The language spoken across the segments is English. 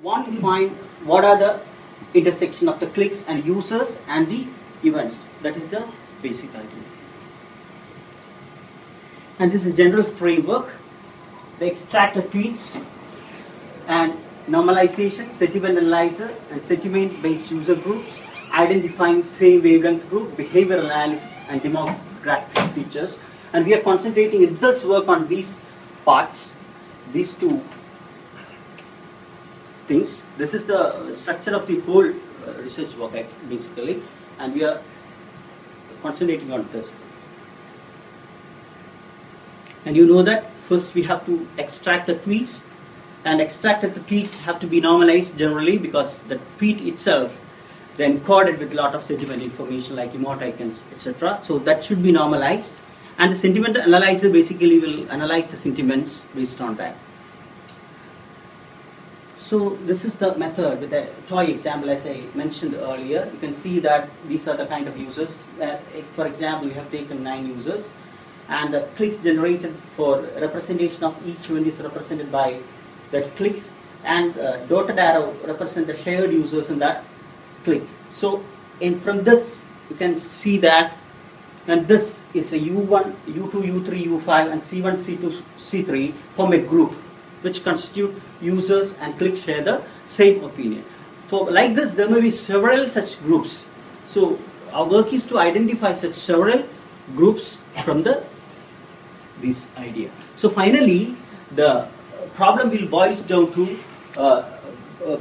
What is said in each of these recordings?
want to find what are the intersection of the clicks and users and the events. That is the basic idea. And this is a general framework. The extractor tweets and normalization, sentiment analyzer, and sentiment-based user groups, identifying same wavelength group, behavior analysis, and demographic features. And we are concentrating in this work on these parts, these two things. This is the structure of the whole research work, basically, and we are concentrating on this. And you know that first we have to extract the tweets, and extracted the tweets have to be normalized generally because the tweet itself then encoded with a lot of sentiment information like emoticons, etc. So that should be normalized, and the sentiment analyzer basically will analyze the sentiments based on that. So this is the method with the toy example as I mentioned earlier. You can see that these are the kind of users. For example, we have taken 9 users, and the clicks generated for representation of each one is represented by that clicks, and dotted arrow represent the shared users in that click. So from this you can see that, and this is a U1, U2, U3, U5 and C1, C2, C3 form a group which constitute users and clicks share the same opinion. For like this there may be several such groups. So our work is to identify such several groups from this idea. So finally the problem will boils down to a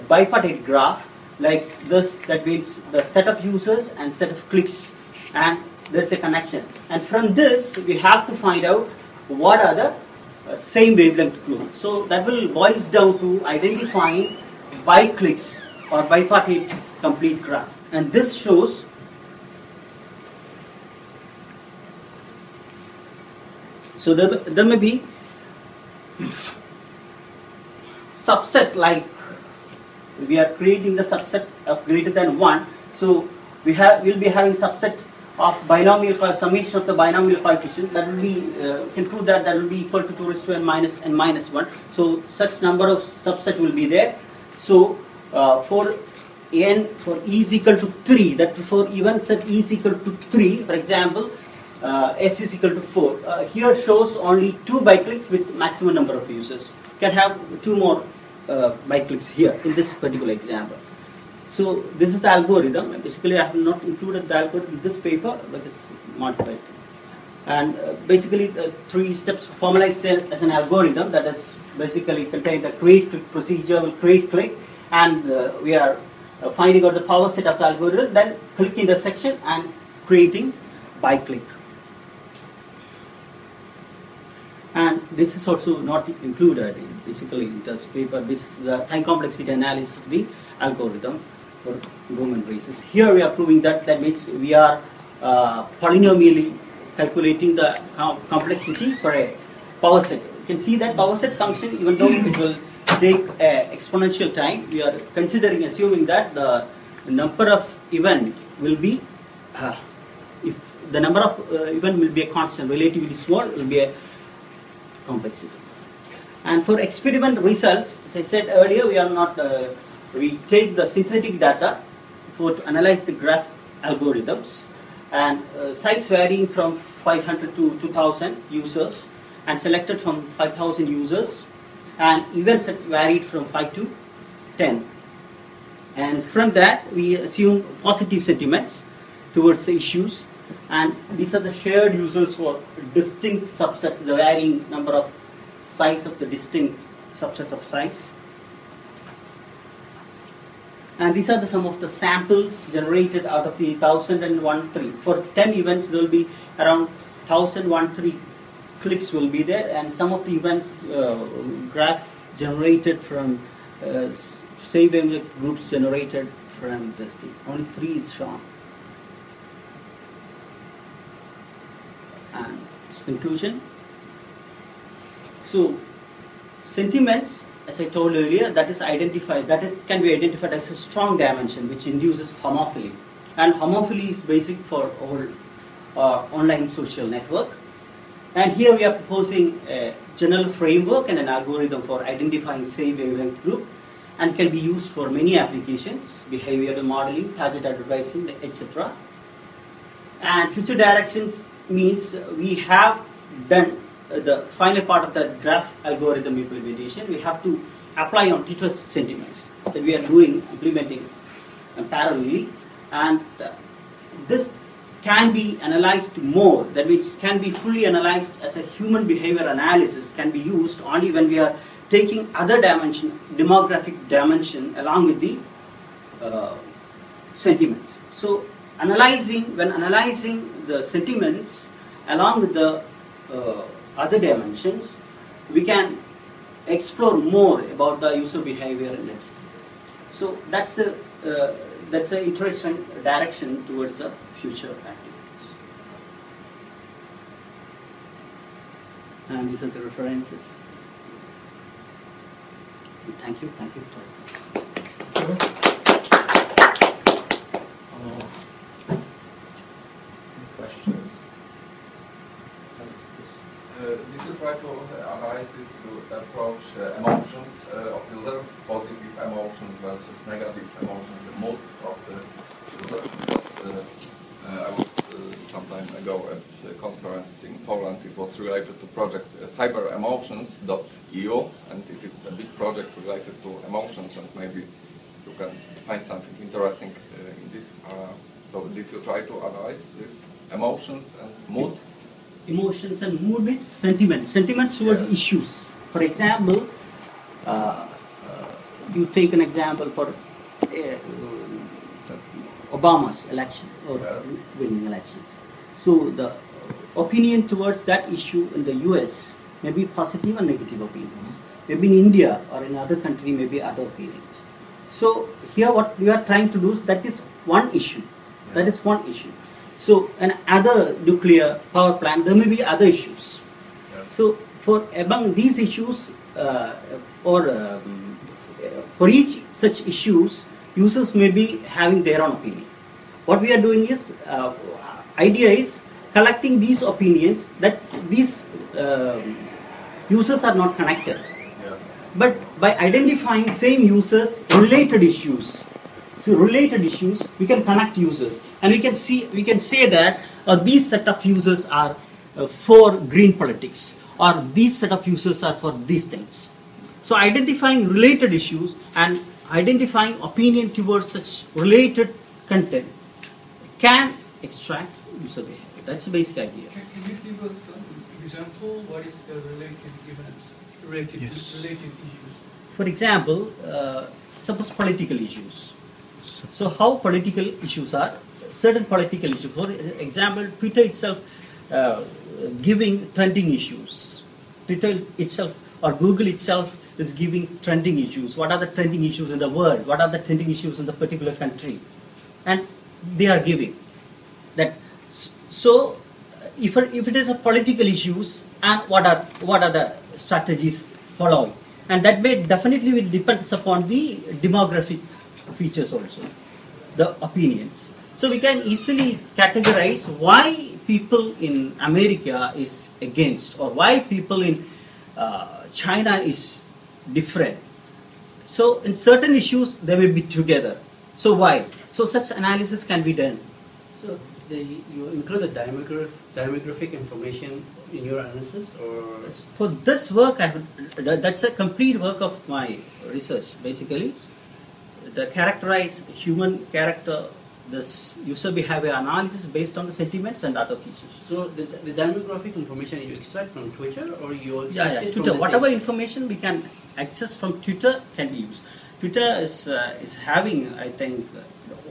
bipartite graph like this, that means the set of users and set of clicks, and there's a connection, and from this we have to find out what are the same wavelength group. So that will boils down to identifying bi-clicks or bipartite complete graph, and this shows so there may be subset, like we are creating the subset of greater than 1. So we'll be having subset of binomial summation of the binomial coefficient. That will be can prove that will be equal to 2 raised to n minus 1. So such number of subset will be there. So for e is equal to 3, that for event set e is equal to 3, for example, s is equal to 4. Here shows only 2 biclicks with maximum number of users. Can have 2 more biclicks here in this particular example. So this is the algorithm. Basically I have not included the algorithm in this paper, but it's modified. And basically the 3 steps formalized as an algorithm that is basically contain the create click procedure, will create click, and we are finding out the power set of the algorithm, then click intersection and creating biclick. And this is also not included in basically this paper. This is the time complexity analysis of the algorithm for Roman races. Here we are proving that means we are polynomially calculating the complexity for a power set. You can see that power set function, even though it will take exponential time, we are assuming that the number of event will be if the number of event will be a constant, relatively small, it will be a complexity. And for experiment results, as I said earlier, we are not we take the synthetic data to analyze the graph algorithms, and size varying from 500 to 2000 users, and selected from 5000 users, and event sets varied from 5 to 10. And from that we assume positive sentiments towards the issues, and these are the shared users for distinct subsets, the varying number of size of the distinct subsets of size. And these are some of the samples generated out of the 1001 For 10 events there will be around 1001 clicks will be there, and some of the events graph generated from same wavelength groups generated from this thing. Only 3 is shown. And conclusion. So sentiments, as I told earlier, that is identified, can be identified as a strong dimension which induces homophily, and homophily is basic for all online social network. And here we are proposing a general framework and an algorithm for identifying same wavelength group, and can be used for many applications, behavioral modeling, target advertising, etc. And future directions means we have done the final part of the graph algorithm implementation. We have to apply on Twitter's sentiments that we are implementing parallelly, and this can be analyzed more, that which can be fully analyzed as a human behavior analysis, can be used only when we are taking other dimension, demographic dimension, along with the sentiments. So when analyzing the sentiments along with the other dimensions, we can explore more about the user behavior and etc. So that's an interesting direction towards the future activities. And these are the references. Thank you. Any questions? Did you try to analyze this to approach emotions of user, positive emotions versus negative emotions, the mood of the user? Because I was some time ago at a conference in Poland. It was related to project cyberemotions.eu, and it is a big project related to emotions, and maybe you can find something interesting in this. So did you try to analyze these emotions and mood? Emotions and mood means sentiments towards issues. For example, you take an example for Obama's election or winning elections. So the opinion towards that issue in the US may be positive and negative opinions. Maybe in India or in other country may be other opinions. So here what we are trying to do is that is one issue. That is one issue. So another nuclear power plant, there may be other issues. So for among these issues for each such issues, users may be having their own opinion. What we are doing is, idea is collecting these opinions that these users are not connected. But by identifying same users, related issues, we can connect users, and we can say that these set of users are for green politics, or these set of users are for these things. So identifying related issues and identifying opinion towards such related content can extract user behavior. That's the basic idea. Can you give us an example? What is the related events, related issues? For example, suppose political issues. So how political issues are? Certain political issues. For example, Twitter itself giving trending issues. Twitter itself or Google itself is giving trending issues. What are the trending issues in the world? What are the trending issues in the particular country? And they are giving that. So if it is a political issues, and what are the strategies following? And that may definitely will depend upon the demographic features also, the opinions. So we can easily categorize why people in America is against, or why people in China is different. So in certain issues they will be together. So why? So such analysis can be done. So you include the demographic information in your analysis, or for this work, that's a complete work of my research. Basically, the characterize human character, this user behavior analysis based on the sentiments and other features. so the demographic information you extract from Twitter, or you extract it Twitter. from Whatever information we can access from Twitter can be used. Twitter is having, I think,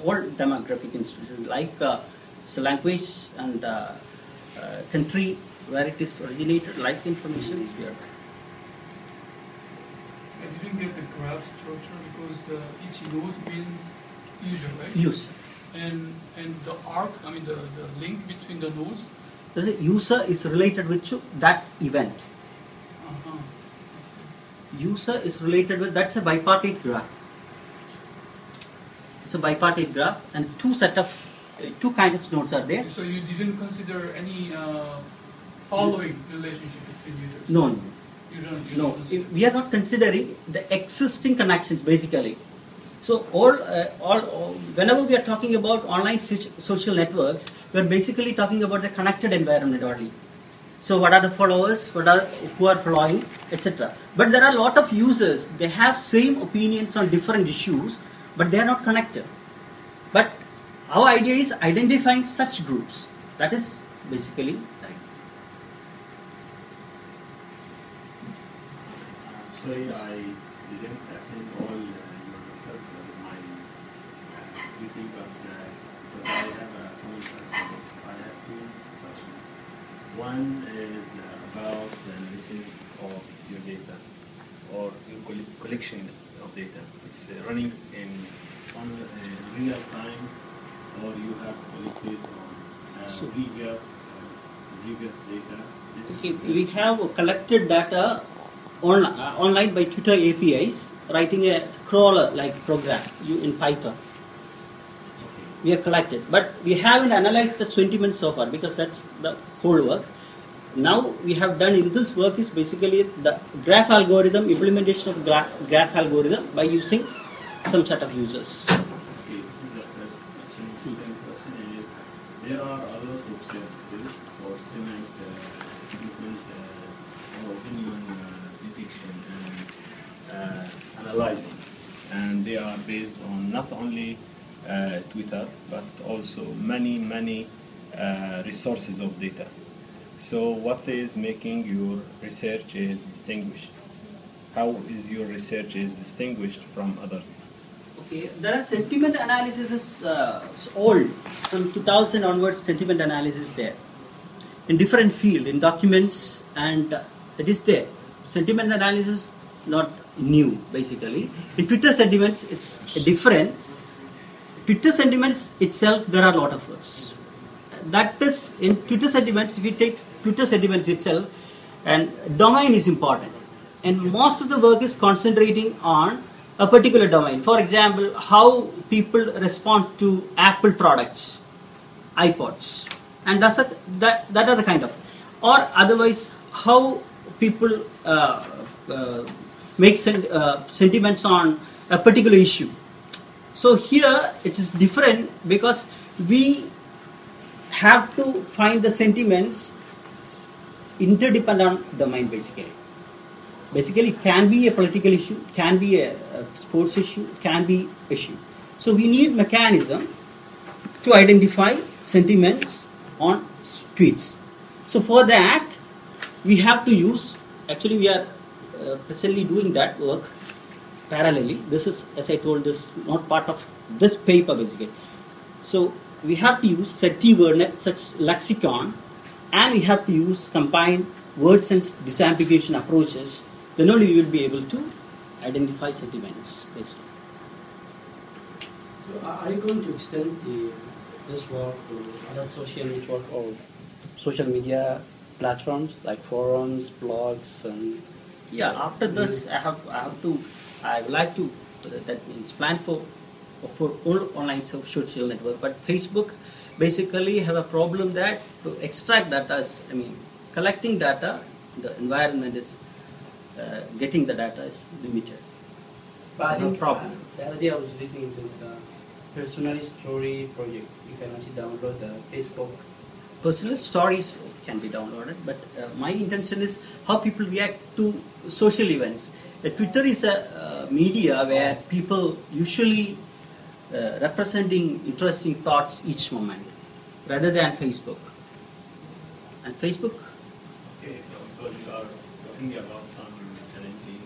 all demographic institutions like language and country where it is originated, like information is here. I didn't get the graph structure because each node means user, right? User. And the arc, I mean the link between the nodes. The user is related with that event. Uh-huh. User is related with, that's a bipartite graph. It's a bipartite graph, and two kinds of nodes are there. So you didn't consider any following relationship between users? No. No, we are not considering the existing connections basically. So whenever we are talking about online social networks, we are basically talking about the connected environment only. So what are the followers, who are following, etc. But there are a lot of users, they have same opinions on different issues, but they are not connected. But our idea is identifying such groups. That is basically right. Sorry, I didn't attend all your lectures because of my meeting, but because I have a common questions, I have two questions. One is about the analysis of your data or your collection of data. It's running in real time, or you have collected on previous data. We have collected data online by Twitter APIs, writing a crawler-like program in Python. Okay. We have collected, but we haven't analyzed the sentiment so far because that's the whole work. Now we have done in this work is basically the graph algorithm, implementation of graph algorithm by using some set of users. Okay, this is the first question. Second question is, there are a lot of services for cement treatment or opinion detection and analyzing, and they are based on not only Twitter but also many resources of data. So what is making your research is distinguished? How is your research is distinguished from others? Okay, there are sentiment analysis is old, from 2000 onwards. Sentiment analysis there in different field, in documents, and it is there. Sentiment analysis not new basically. In Twitter sentiments, it's different. Twitter sentiments itself, there are a lot of words. That is in Twitter sentiments. If you take Twitter sentiments itself, and domain is important, and most of the work is concentrating on a particular domain. For example, how people respond to Apple products, iPods, and that are the kind of, or otherwise how people make sentiments on a particular issue. So here it is different because we have to find the sentiments interdependent on domain basically. Basically, it can be a political issue, can be a sports issue, can be issue. So we need mechanism to identify sentiments on tweets. So for that, we have to use, actually we are presently doing that work parallelly. This is, as I told, this is not part of this paper basically. So we have to use SETI-WordNet, such lexicon, and we have to use combined word sense disambiguation approaches. Then only we will be able to identify sentiments based on. So are you going to extend this work to other social network or social media platforms like forums, blogs, and Yeah, after this, I would like to, that means plan for all online social network. But Facebook basically have a problem that to extract data is, collecting data, the environment is, getting the data is limited. But I No think problem. the other day I was looking into the personal story project. You can actually download the Facebook. Personal stories can be downloaded, but my intention is how people react to social events. Twitter is a media where people usually representing interesting thoughts each moment, rather than Facebook. And Facebook. Okay, so because you are talking about some challenges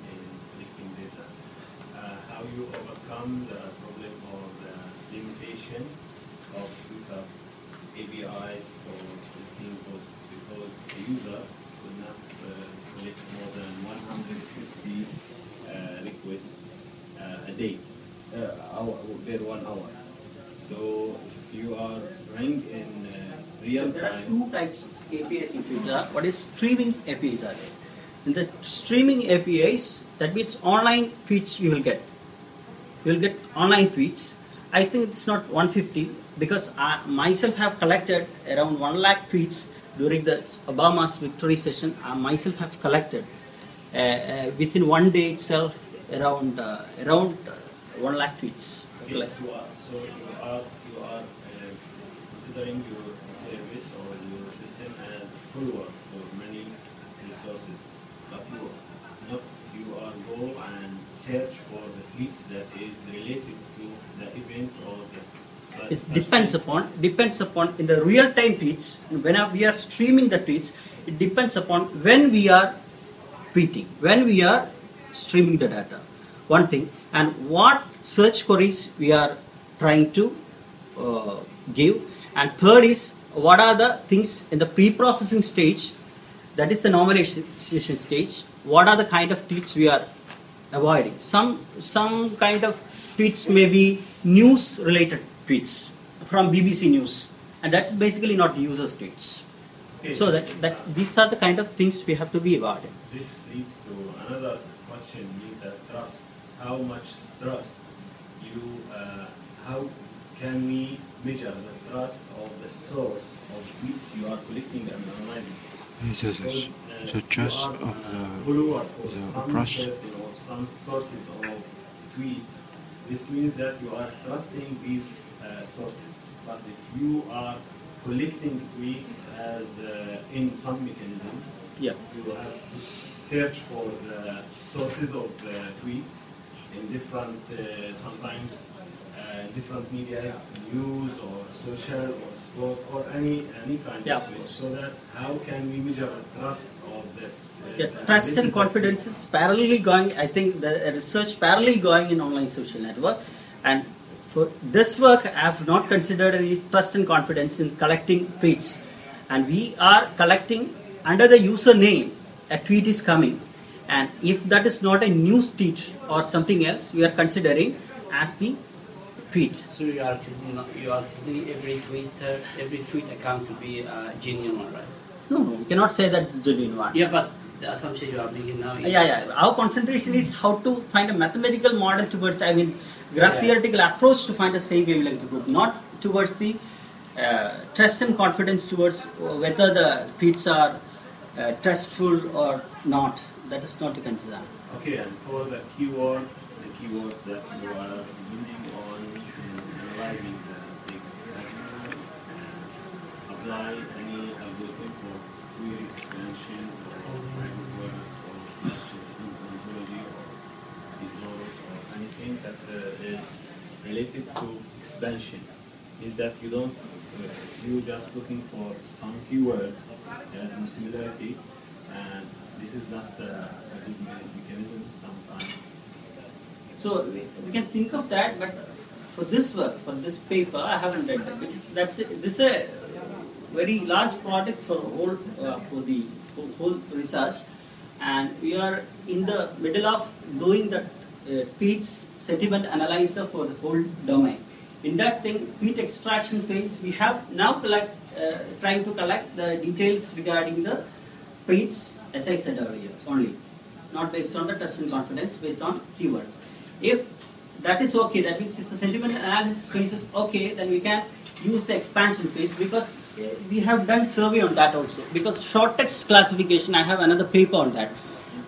in collecting data, how you overcome the problem or the limitation of Twitter APIs for collecting posts, because the user could not collect more than 150 requests a day, per 1 hour. So you are running in real There are time. two types of APIs in Twitter. What is streaming APIs are there? In the streaming APIs, that means online tweets you will get. You will get online tweets. I think it's not 150 because I myself have collected around 1 lakh tweets during the Obama's victory session, I myself have collected within one day itself around 1 lakh tweets. Okay, you are considering your service or your system as follower for many resources, but you are go and search for the tweets that is related to the event or the. It depends upon in the real time tweets. When we are streaming the tweets, it depends upon when we are tweeting, when we are streaming the data. One thing, and what search queries we are trying to give, and third is what are the things in the pre-processing stage, that is the normalization stage. What are the kind of tweets we are avoiding? Some kind of tweets may be news related tweets from BBC News, and that's basically not users' tweets. Okay. So that these are the kind of things we have to be avoided. This leads to another question: is that trust? How much trust how can we measure the trust of the source of tweets you are collecting and analyzing? Because, the trust you are of the follower for the some process. certain or some sources of tweets. This means that you are trusting these sources. But if you are collecting tweets as in some mechanism, Yeah. you have to search for the sources of the tweets in different, sometimes different media, news or social or sport or any kind Yeah. of tweet. So that how can we measure the trust of this? Trust and confidence is parallelly going. I think the research parallelly going in online social network, and for this work, I have not considered any trust and confidence in collecting tweets, and we are collecting under the username a tweet is coming, and if that is not a news tweet or something else, we are considering as the tweet. So you are considering every tweet account to be a genuine one, right? No, we cannot say that it's genuine one. Yeah, but the assumption you are making now is Yeah. Our concentration is how to find a mathematical model towards, graph theoretical approach to find the same wavelength group, not towards the trust and confidence towards whether the tweets are trustful or not. That is not the concern. Okay, and for the keywords that you are building on and analyzing the text, have you apply any algorithm for query expansion or private words or ontology or result or anything that is related to expansion? Is that you don't, you just looking for some keywords as in similarity, and this is not a good mechanism sometimes. So we can think of that, but for this work, for this paper, I haven't done that because this is a very large project for the whole research, and we are in the middle of doing the tweets sentiment analyzer for the whole domain. In that thing, tweet extraction phase, we have now trying to collect the details regarding the tweets, as I said earlier, only, not based on the trust and confidence, based on keywords. If that is okay, that means if the sentiment analysis phase is okay, then we can use the expansion phase, because we have done survey on that also. Because short text classification, I have another paper on that.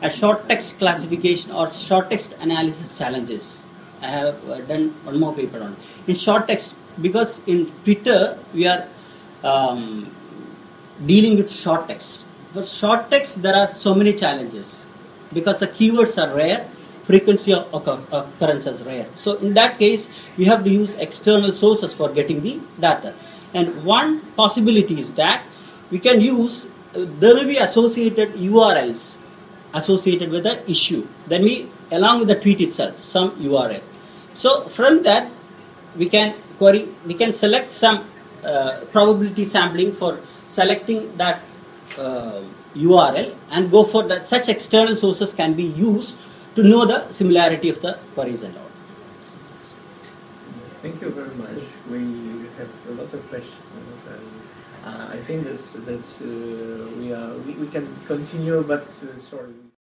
A short text classification or short text analysis challenges. I have done one more paper on it. In short text, because in Twitter we are dealing with short text. For short text, there are so many challenges because the keywords are rare, frequency of occurrence is rare. So in that case, we have to use external sources for getting the data. And one possibility is that we can use, there will be associated URLs associated with the issue. Then along with the tweet itself, some URL. So from that, we can query, we can select some probability sampling for selecting that URL and go for that. Such external sources can be used to know the similarity of the queries and all. Thank you very much. We have a lot of questions, and I think we can continue, but sorry.